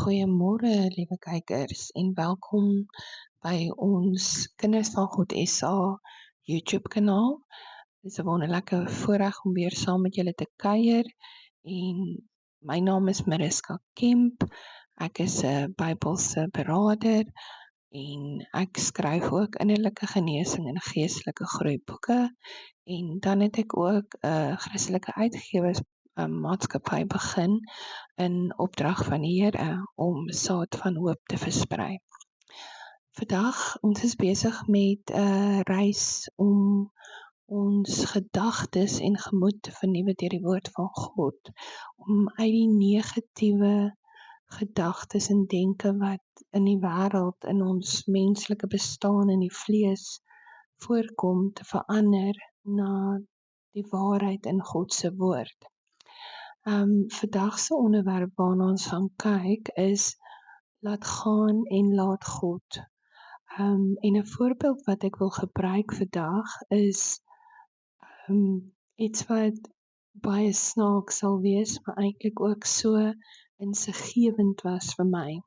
Goeiemôre, liewe kykers en welkom by ons Kinders van God SA YouTube kanaal. Dit is 'n wonderlike voorreg om weer saam met julle te kuier en my naam is Mariska Kemp. Ek is 'n Bybelse beraader en ek skryf ook innerlike genesing en geestelike groeiboeke en dan het ek ook 'n Christelike uitgewers maatskappy begin in opdrag van die Here om saad van hoop te versprei. Vandag, ons is besig met 'n reis om ons gedagtes en gemoed te vernuwe deur die woord van God, om uit die negatiewe gedagtes en denke wat in die wêreld, in ons menslike bestaan in die vlees voorkom, te verander na die waarheid in God se woord. Vandag se onderwerp waarna ons gaan kyk is laat gaan en laat God. En 'n voorbeeld wat ek wil gebruik vandag is iets wat baie snaaks sal wees, maar eintlik ook so insiggewend was vir my.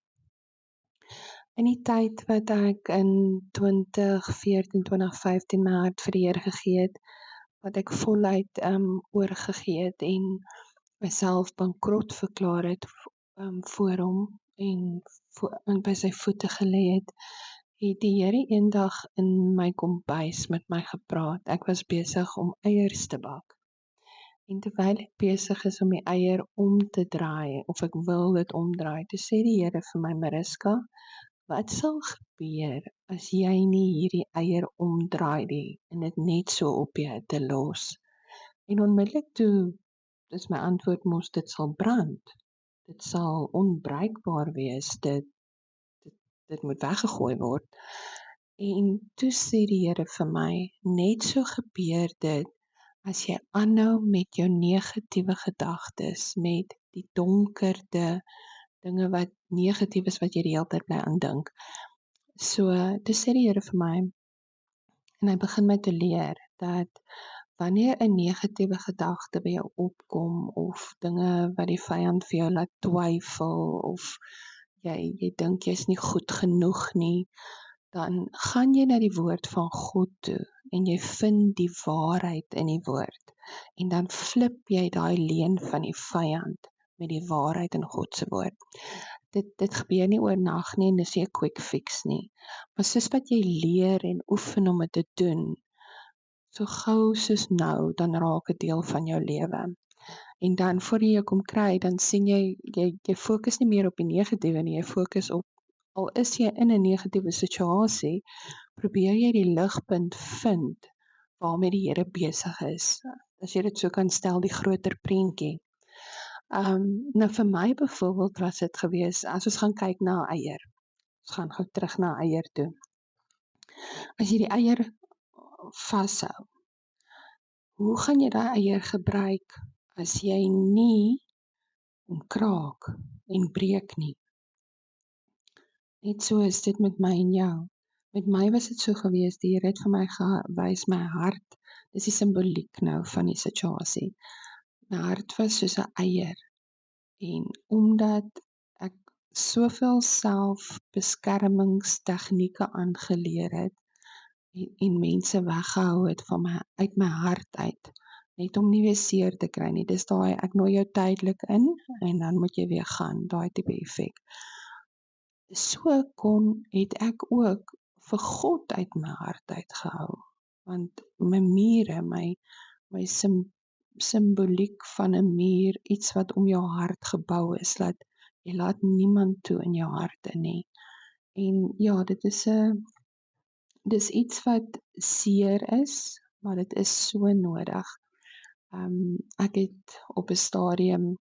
In die tyd wat ek in 2014, 2015 my hart vir die Here gegee het, wat ek voluit oorgegee het en myself bankrot verklaar het voor hom en by sy voete gelê het die Here eendag in my kombuis met my gepraat. Ek was besig om eiers te bak. En terwyl ek besig is om die eier om te draai, of ek wil dit omdraai, toe sê die Here vir my, Mariska, wat sal gebeur as jy nie hierdie eier omdraai nie en dit net so op die hitte los? En onmiddellik toe is my antwoord mos, dit sal brand. Dit sal onbruikbaar wees. Dit moet weggegooi word. En toe sê die Here vir my, net so gebeur dit as jy aanhou met jou negatiewe gedagtes, met die donkerte, dinge wat negatief is wat jy die hele tyd bly aandink. So, toe sê die Here vir my, en hy begin my te leer, dat wanneer 'n negatiewe gedagte by jou opkom, of dinge wat die vyand vir jou laat twyfel, of jy dink jy's nie goed genoeg nie, dan gaan jy na die woord van God toe, en jy vind die waarheid in die woord, en dan flip jy daai leuen van die vyand, met die waarheid in God se woord. Dit gebeur nie oornag nie, en dis nie 'n quick fix nie, maar soos wat jy leer en oefen om dit te doen, so gou soos nou, dan raak dit deel van jou lewe. En dan voor jy kom kry, dan sien jy fokus nie meer op die negatiewe nie, jy fokus op, al is jy in 'n negatiewe situasie, probeer jy die ligpunt vind, waarmee die Here besig is. As jy dit so kan stel, die groter prentjie. Nou vir my byvoorbeeld was dit gewees, as ons gaan kyk na 'n eier, ons gaan gou terug na 'n eier toe. As jy die eier vashou, hoe gaan jy daai eier gebruik as jy nie kraak en breek nie? Net so is dit met my en jou. Met my was dit so gewees, die Here het vir my gewys, my hart, dis die simboliek nou van die situasie. My hart was soos 'n eier, en omdat ek soveel selfbeskermingstegnieke aangeleer het, en mense weggehou het van uit my hart uit, net om nie weer seer te kry nie. Dis daai, ek nooi jou tydelik in, en dan moet jy weer gaan, daai tipe effek. So het ek ook vir God uit my hart uitgehou, want my mure, my simboliek van 'n muur, iets wat om jou hart gebou is, dat jy laat niemand toe in jou hart in nie. En ja, dis iets wat seer is, maar dit is so nodig. Ek het op 'n stadium,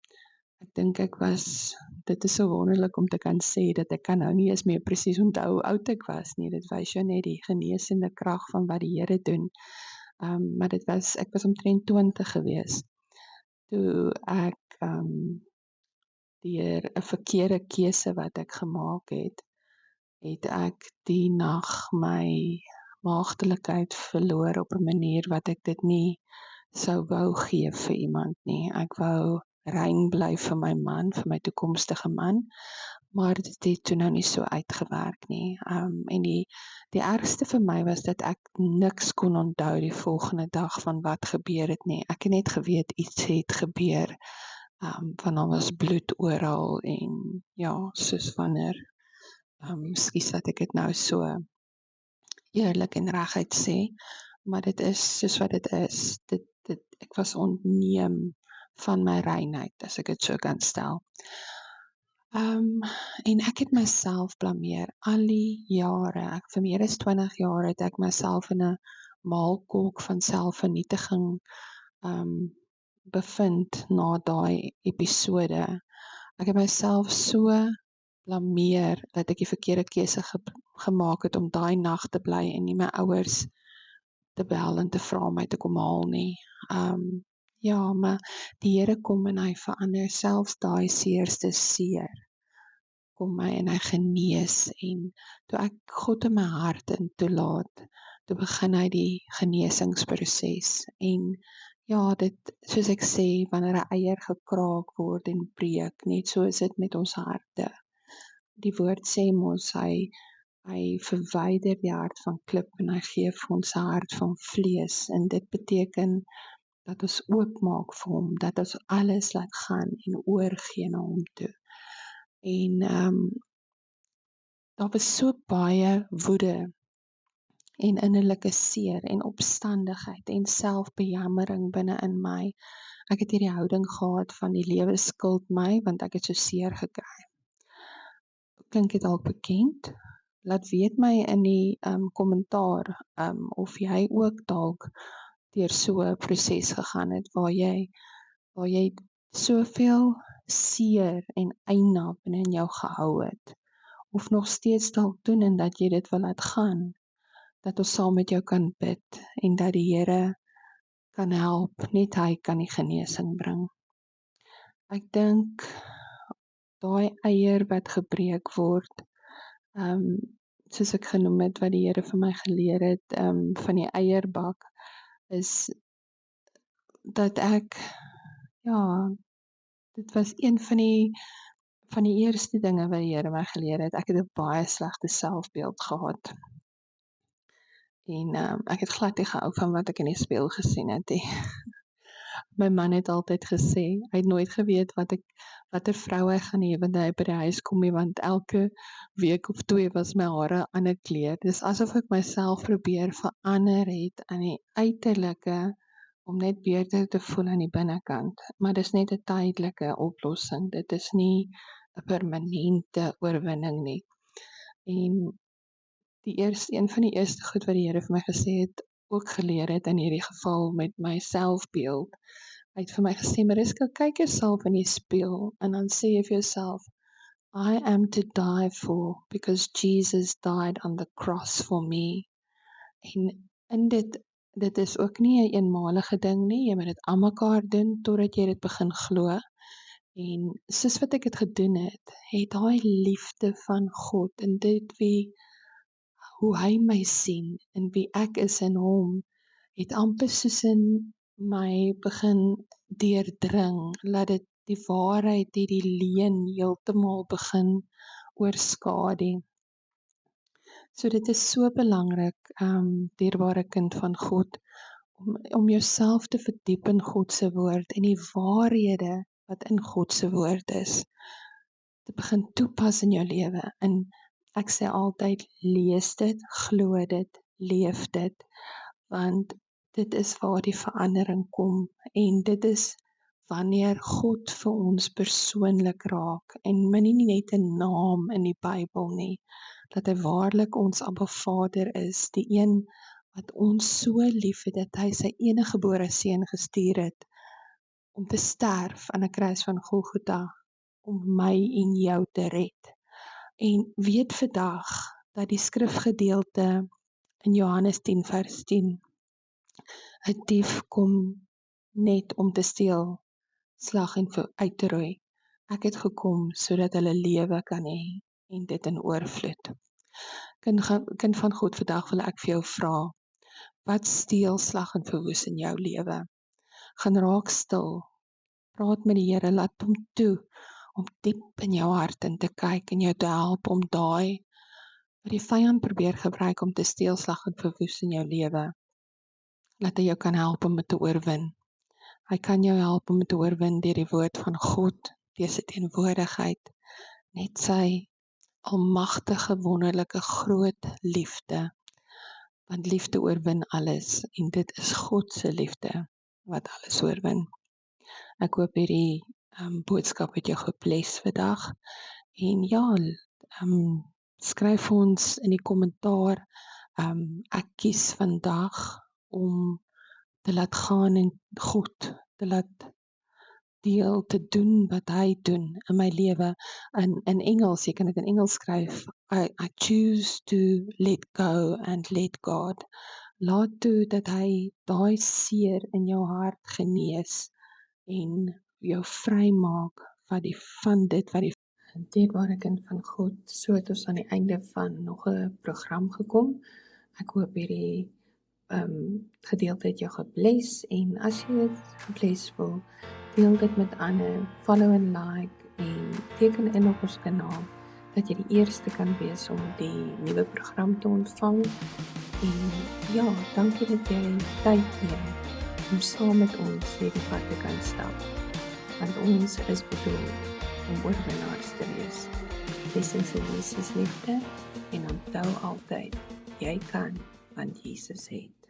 ek dink dit is so wonderlik om te kan sê, dat ek kan nou nie eens meer presies onthou hoe oud ek was nie, dit wys jou net die genesende krag van wat die Here doen. Maar ek was omtrent 20 gewees, toe ek deur 'n verkeerde keuse wat ek gemaak het ek die nag my maagdelikheid verloor op 'n manier wat ek dit nie sou wou gee vir iemand nie. Ek wou rein bly vir my man, vir my toekomstige man, maar dit het toe nou nie so uitgewerk nie. En die ergste vir my was dat ek niks kon onthou die volgende dag van wat gebeur het nie. Ek het net geweet iets het gebeur. Van daar was bloed oral en ja, soos wanneer, skus dat ek dit nou so eerlik en reguit sê, maar dit is soos wat dit is. Ek was ontneem van my reinheid, as ek dit so kan stel. En ek het myself blameer al die jare. Vir meer as 20 jaar het ek myself in 'n maalkolk van selfvernietiging bevind na daai episode. Ek het myself so blameer dat ek die verkeerde keuse gemaak het om daai nag te bly en nie my ouers te bel en te vra om my te kom haal nie. Ja, maar die Here kom en hy verander selfs daai seerste seer. Kom my en hy genees, en toe ek God in my hart in toelaat, toe begin hy die genesingsproses. En ja, dit, soos ek sê, wanneer 'n eier gekraak word en breek, net so is dit met ons harte. Die woord sê mos, hy verwyder die hart van klip en hy gee vir ons 'n hart van vlees, en dit beteken dat ons oopmaak vir hom, dat ons alles laat gaan en oorgee na hom toe. En daar was so baie woede en innerlike seer en opstandigheid en selfbejammering binne in my. Ek het hierdie houding gehad van die lewe skuld my, want ek het so seer gekry. Klink dit dalk bekend? Laat weet my in die kommentaar of jy ook dalk deur so 'n proses gegaan het waar jy soveel seer en eina binne in jou gehou het, of nog steeds dalk doen en dat jy dit wil laat gaan, dat ons saam met jou kan bid en dat die Here kan help, net hy kan die genesing bring. Ek dink daai eier wat gebreek word, soos ek genoem het, wat die Here vir my geleer het, van die eierbak, is dat ek, ja, dit was een van die eerste dinge wat die Here my geleer het. Ek het 'n baie slegte selfbeeld gehad. En ek het glad nie gehou van wat ek in die spieël gesien het nie. My man het altyd gesê, hy het nooit geweet watter vrou hy gaan hê wanneer hy by die huis kom nie, want elke week of 2 was my hare 'n ander kleur. Dis asof ek myself probeer verander het aan die uiterlike om net beter te voel aan die binnekant. Maar dis net 'n tydelike oplossing. Dit is nie 'n permanente oorwinning nie. En een van die eerste goed wat die Here vir my gesê het, ook geleer het in hierdie geval met my selfbeeld. Hy het vir my gesê, Mariska, kyk jouself in die spieël en dan sê jy vir jouself, I am to die for, because Jesus died on the cross for me. En in dit is ook nie 'n eenmalige ding nie, jy moet dit aan mekaar doen totdat jy dit begin glo. En soos wat ek dit gedoen het daai liefde van God en hoe hy my sien en wie ek is in hom, het amper soos in my begin deurdring, laat dit die waarheid, die leuen heeltemal begin oorskadu. So dit is so belangrik, dierbare kind van God, om jouself te verdiep in God se woord en die waarhede wat in God se woord is, te begin toepas in jou lewe. En ek sê altyd, lees dit, glo dit, leef dit, want dit is waar die verandering kom, en dit is wanneer God vir ons persoonlik raak, en nie net 'n naam in die Bybel nie, dat hy waarlik ons Abba Vader is, die een wat ons so lief het, dat hy sy eniggebore seun gestuur het, om te sterf aan 'n kruis van Golgotha, om my en jou te red. En weet vandag, dat die skrifgedeelte in Johannes 10 vers 10, 'n dief kom net om te steel, slag en uit te roei. Ek het gekom, sodat hulle lewe kan hê, en dit in oorvloed. Kind van God, vandag wil ek vir jou vra, wat steel, slag en verwoes in jou lewe? Gaan raak stil, praat met die Here, laat hom toe om diep in jou hart in te kyk en jou te help om daai wat die vyand probeer gebruik om te steel, slag en verwoes in jou lewe, dat hy jou kan help om dit te oorwin. Hy kan jou help om dit te oorwin deur die woord van God, deur sy teenwoordigheid, net sy almagtige, wonderlike, groot liefde. Want liefde oorwin alles en dit is God se liefde wat alles oorwin. Ek hoop hierdie boodskap het jou gebless vandag. En ja, skryf ons in die kommentaar, ek kies vandag om te laat gaan en God te laat deel te doen wat hy doen in my lewe. In Engels, jy kan dit in Engels skryf, I choose to let go and let God. Laat toe dat hy daai seer in jou hart genees en jou vry maak van dit wat die dierbare kind van God. So het ons aan die einde van nog 'n program gekom. Ek hoop hierdie gedeelte het jou gebless, en as jy dit gebless wil, deel dit met ander, follow en like, en teken in op ons kanaal, dat jy die eerste kan wees om die nuwe program te ontvang. En ja, dankie dat jy tyd neem om saam met ons hierdie pad te kan stap, want ons is bedoel om oorwinnaars te wees. Blessings in Jesus liefde, en onthou altyd, jy kan, want Jesus het.